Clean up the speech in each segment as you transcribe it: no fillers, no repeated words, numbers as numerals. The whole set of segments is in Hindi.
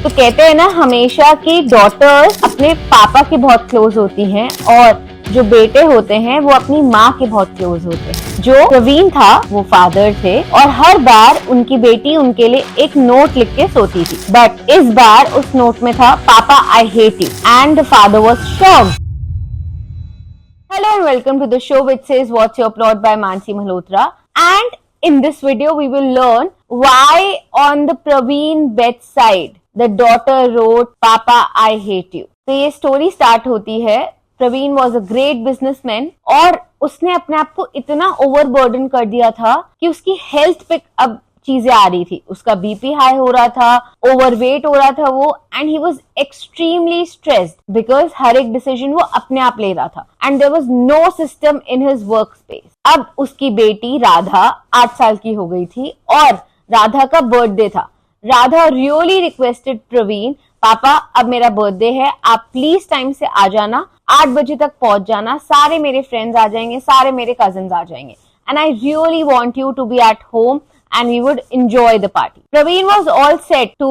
तो कहते हैं ना हमेशा कि डॉटर्स अपने पापा के बहुत क्लोज होती हैं और जो बेटे होते हैं वो अपनी माँ के बहुत क्लोज होते हैं। जो प्रवीण था वो फादर थे और हर बार उनकी बेटी उनके लिए एक नोट लिख के सोती थी, बट इस बार उस नोट में था पापा I hate you and the father was shocked. Hello and welcome to the show which says What's Your Plot by Mansi Malhotra, and in this video we will learn why on the Praveen bedside the daughter wrote Papa I hate you। तो ये स्टोरी स्टार्ट होती है, Praveen was a great businessman और उसने अपने आप को इतना ओवरबर्डन कर दिया था कि उसकी हेल्थ पे अब चीजें आ रही थी। उसका बीपी हाई हो रहा था, ओवरवेट हो रहा था वो, and he was extremely stressed because हर एक डिसीजन वो अपने आप ले रहा था and there was no system in his workspace. अब उसकी बेटी राधा 8 साल की हो गई थी और राधा का बर्थडे था। राधा रियली रिक्वेस्टेड प्रवीण, पापा अब मेरा बर्थडे है, आप प्लीज टाइम से आ जाना, 8 बजे तक पहुंच जाना, सारे मेरे फ्रेंड्स आ जाएंगे, सारे मेरे कजिन्स आ जाएंगे, and I really want you to be at home and we would enjoy the party. Praveen was all set to,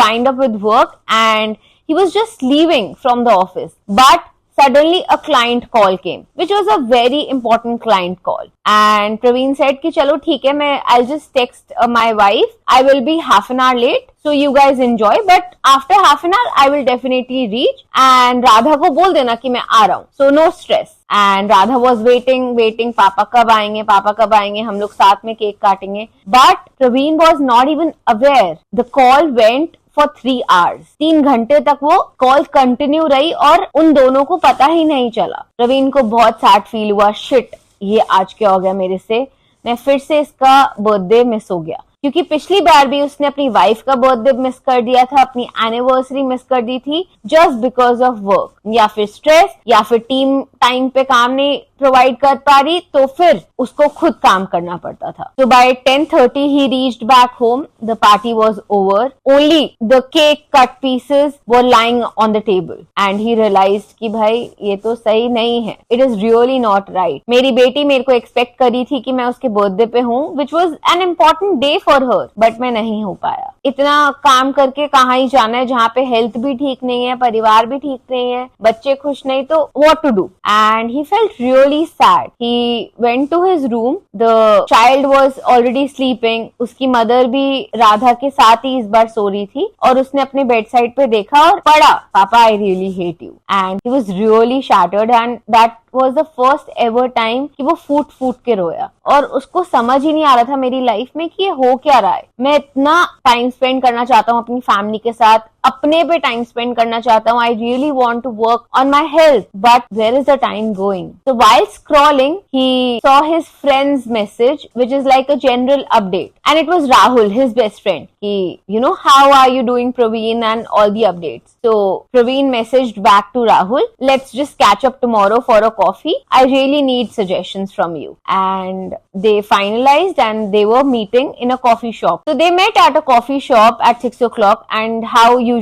wind up with work and he was just leaving from the office. But suddenly a client call came, which was a very important client call. And Praveen said कि चलो ठीक है, I'll just text my wife. I will be half an hour late, so you guys enjoy. But after half an hour, I will definitely reach. And Radha को बोल देना कि मैं आ रहा हूँ. So no stress. And Radha was waiting, पापा कब आएंगे, हम लोग साथ में केक काटेंगे. But Praveen was not even aware. The call went for 3 hours. 3 घंटे तक वो कॉल कंटिन्यू रही और उन दोनों को पता ही नहीं चला. प्रवीण को बहुत सैड फील हुआ, शिट ये आज क्या हो गया मेरे से, मैं फिर से इसका बर्थडे मिस हो गया, क्योंकि पिछली बार भी उसने अपनी वाइफ का बर्थडे मिस कर दिया था, अपनी एनिवर्सरी मिस कर दी थी जस्ट बिकॉज ऑफ वर्क, या फिर स्ट्रेस, या फिर टीम टाइम पे काम नहीं प्रोवाइड कर पा रही तो फिर उसको खुद काम करना पड़ता था. So by 10:30 he reached back home. The party was over. Only the cake cut pieces were lying on the table and he realized कि भाई ये तो सही नहीं है. It is really not right. मेरी बेटी मेरे को एक्सपेक्ट करी थी कि मैं उसके बर्थडे पे हूँ, which was an important day for her, but मैं नहीं हो पाया. इतना काम करके कहाँ ही जाना है जहाँ पे हेल्थ भी ठीक नहीं है, परिवार भी ठीक नहीं है, बच्चे खुश नहीं, तो what to do? And he felt really sad. He went to his room. The child was already sleeping. उसकी मदर भी राधा के साथ ही इस बार सो रही थी और उसने अपने बेड साइड पे देखा और पढ़ा, पापा I really hate you. And he was really shattered and that was the first ever time कि वो फूट के रोया और उसको समझ ही नहीं आ रहा था मेरी लाइफ में कि ये हो क्या रहा है. मैं इतना टाइम स्पेंड करना चाहता हूँ अपनी फैमिली के साथ, अपने पे टाइम स्पेंड करना चाहता हूँ. I really want to work on my health, but where is the time going? So while scrolling, he saw his friend's message, which is like a general update. And it was Rahul, his best friend. How are you doing, Praveen, and all the updates. So Praveen messaged back to Rahul, let's just catch up tomorrow for a coffee. I really need suggestions from you. And they finalized and they were meeting in a coffee shop. So they met at a coffee shop at 6 o'clock and how usually,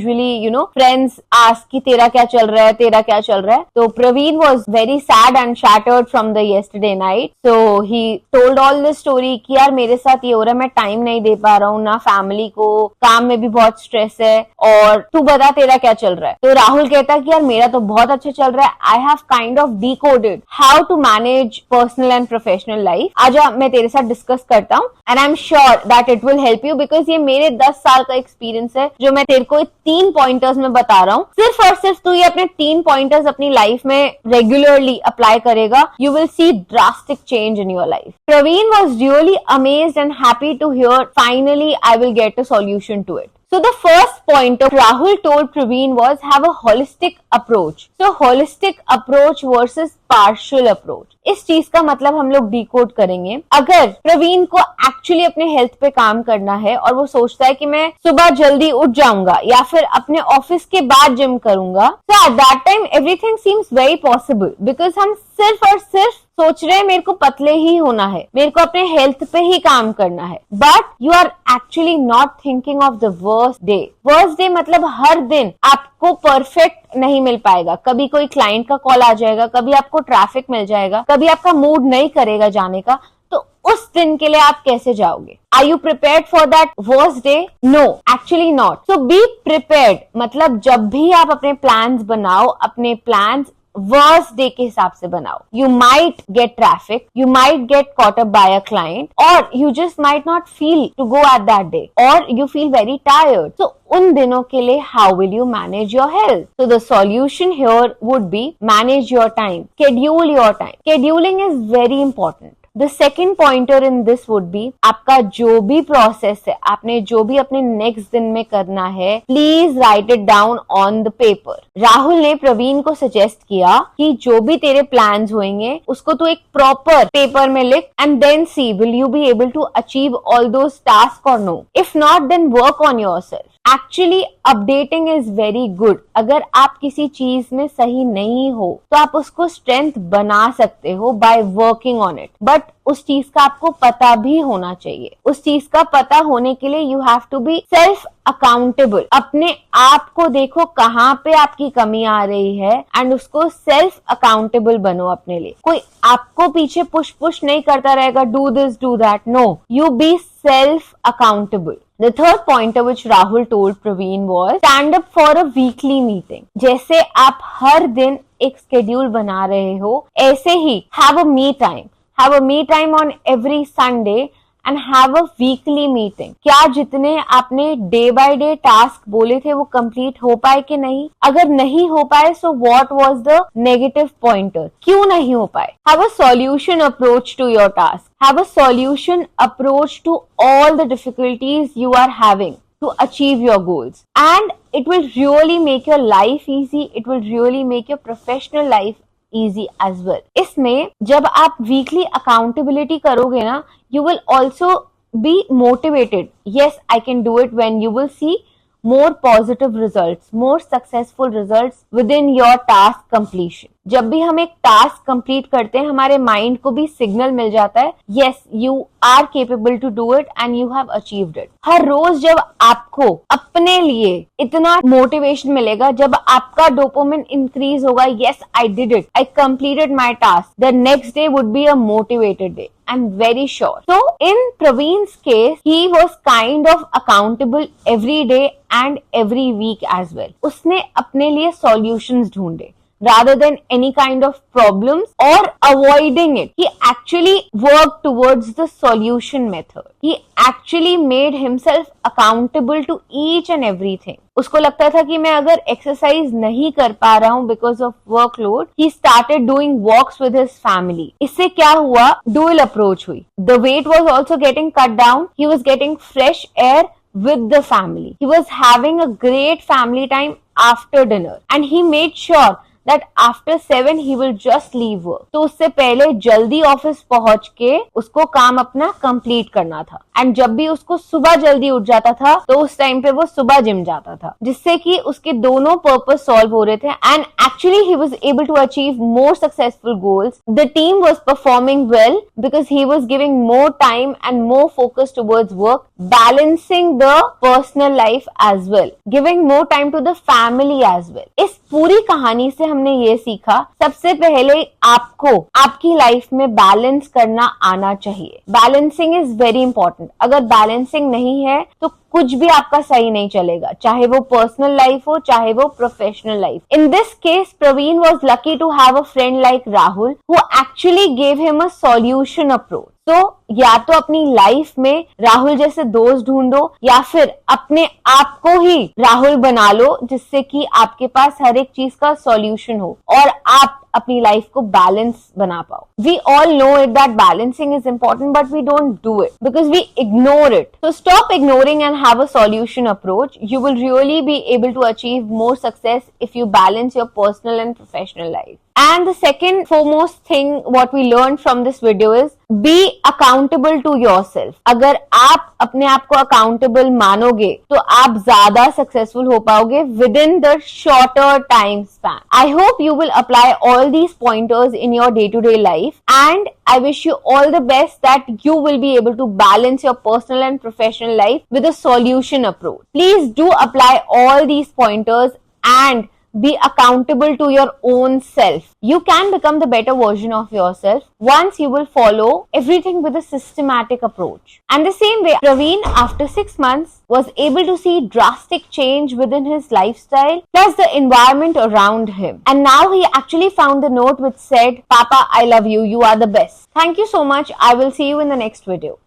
friends ask कि तेरा क्या चल रहा है. So Praveen was very sad and shattered from the yesterday night. So he told all the story कि यार मेरे साथ ये हो रहा है, मैं टाइम नहीं दे पा रहा हूँ ना, फैमिली को, काम में भी बहुत स्ट्रेस है, और तू बता तेरा क्या चल रहा है. तो राहुल कहता है कि यार मेरा तो बहुत अच्छा चल रहा है. I have kind of decoded how to manage personal and professionल लाइफ. आजा मैं तेरे साथ डिस्कस करता हूँ and I am sure that it will help you because ये मेरे 10 साल का एक्सपीरियंस है जो मैं तेरे को 3 पॉइंटर्स में बता रहा हूँ. सिर्फ और सिर्फ तू ये अपने 3 पॉइंटर्स अपनी लाइफ में रेगुलरली अप्लाई करेगा, you will see drastic change in your life. Praveen was really amazed and happy to hear finally I will get a solution to it. So the first point Rahul told Praveen was have a holistic approach. So holistic approach versus partial approach. इस चीज का मतलब हम लोग डिकोड करेंगे. अगर प्रवीण को एक्चुअली अपने हेल्थ पे काम करना है और वो सोचता है कि मैं सुबह जल्दी उठ जाऊंगा या फिर अपने ऑफिस के बाद जिम करूंगा, so at that time everything seems very possible because हम सिर्फ और सिर्फ सोच रहे हैं मेरे को पतले ही होना है, मेरे को अपने हेल्थ पे ही काम करना है. But you are actually not thinking of the worst day. Worst day मतलब हर दिन आपको परफेक्ट नहीं मिल पाएगा. कभी कोई क्लाइंट का कॉल आ जाएगा, कभी आपको ट्रैफिक मिल जाएगा, कभी आपका मूड नहीं करेगा जाने का. तो उस दिन के लिए आप कैसे जाओगे? Are you prepared for that worst day? No, actually not. So be prepared. मतलब जब भी आप अपने plans बनाओ, अपने plans वर्स्ट डे के हिसाब से बनाओ. You might get traffic, you might get caught up by a client, or you just might not feel to go at that day, or you feel very tired. So उन दिनों के लिए how will you manage your health? So the solution here would be manage your time, schedule your time. Scheduling is very important. The second pointer in this would be आपका जो भी प्रोसेस है, आपने जो भी अपने नेक्स्ट दिन में करना है, please right it down on the paper. Rahul ने प्रवीण को सजेस्ट किया कि जो भी तेरे प्लान्स होंगे उसको तू एक प्रॉपर पेपर में लिख and then see will you be able to achieve all those task और no. If not then work on yourself. Actually updating is very good. अगर आप किसी चीज में सही नहीं हो तो आप उसको स्ट्रेंथ बना सकते हो by working on it. But उस चीज का आपको पता भी होना चाहिए. उस चीज का पता होने के लिए you have to be self accountable. अपने आप को देखो कहाँ पे आपकी कमी आ रही है एंड उसको सेल्फ अकाउंटेबल बनो अपने लिए. कोई आपको पीछे पुश नहीं करता रहेगा do this do that. No, you be self accountable. The third pointer which Rahul told Praveen was stand up for a weekly meeting. जैसे आप हर दिन एक schedule बना रहे हो, ऐसे ही have a me time. Have a me time on every Sunday and have a weekly meeting. क्या जितने आपने डे बाय डे टास्क बोले थे वो कंप्लीट हो पाए कि नहीं? अगर नहीं हो पाए so what was the negative pointer? क्यों नहीं हो पाए? Have a solution approach to your task. Have a solution approach to all the difficulties you are having to achieve your goals. And it will really make your life easy. It will really make your professional life easy as well. इसमें जब आप weekly accountability करोगे ना, you will also be motivated. Yes, I can do it when you will see more positive results, more successful results within your task completion. जब भी हम एक टास्क कंप्लीट करते हैं हमारे माइंड को भी सिग्नल मिल जाता है yes you are capable to do it and you have achieved it. हर रोज जब आपको अपने लिए इतना मोटिवेशन मिलेगा, जब आपका डोपामिन इंक्रीज होगा, yes I did it, I completed my task, the next day would be a motivated day. I'm very sure. So in Praveen's case, he was kind of accountable every day and every week as well. उसने अपने लिए solutions ढूंढे rather than any kind of problems or avoiding it. He actually worked towards the solution method. He actually made himself accountable to each and everything. उसको लगता था कि मैं अगर एक्सरसाइज नहीं कर पा रहा हूँ because of workload, he started doing walks with his family. इससे क्या हुआ? डुअल अप्रोच हुई. The weight was also getting cut down. He was getting fresh air with the family. He was having a great family time after dinner and he made sure that after 7 he will just leave work. तो उससे पहले जल्दी ऑफिस पहुंच के उसको काम अपना कंप्लीट करना था. एंड जब भी उसको सुबह जल्दी उठ जाता था तो उस टाइम पे वो सुबह जिम जाता था, जिससे कि उसके दोनों पर्पस सॉल्व हो रहे थे. And actually he was able to achieve more successful goals. The team was performing well because he was giving more time and more focus towards work, balancing the personal life as well, giving more time to the family as well. इस पूरी कहानी से हमने ये सीखा, सबसे पहले आपको आपकी लाइफ में बैलेंस करना आना चाहिए. Balancing is very important. अगर बैलेंसिंग नहीं है तो कुछ भी आपका सही नहीं चलेगा, चाहे वो पर्सनल लाइफ हो चाहे वो professional life. In this case Praveen was lucky to have a friend like Rahul who actually gave him a solution approach. तो या तो अपनी लाइफ में राहुल जैसे दोस्त ढूंढो या फिर अपने आप को ही राहुल बना लो, जिससे कि आपके पास हर एक चीज का सॉल्यूशन हो और आप अपनी लाइफ को बैलेंस बना पाओ. We all know it that balancing is important but we don't do it because we ignore it. So stop ignoring and have a solution approach. You will really be able to achieve more success if you balance your personal and professional life. And the second foremost thing what we learned from this video is be accountable to yourself. अगर आप अपने आप को accountable मानोगे तो आप ज्यादा successful हो पाओगे within the shorter time span. I hope you will apply all these pointers in your day-to-day life and I wish you all the best that you will be able to balance your personal and professional life with a solution approach. Please do apply all these pointers and be accountable to your own self. You can become the better version of yourself once you will follow everything with a systematic approach. And the same way, Praveen, after 6 months, was able to see drastic change within his lifestyle plus the environment around him. And now he actually found the note which said, Papa, I love you. You are the best. Thank you so much. I will see you in the next video.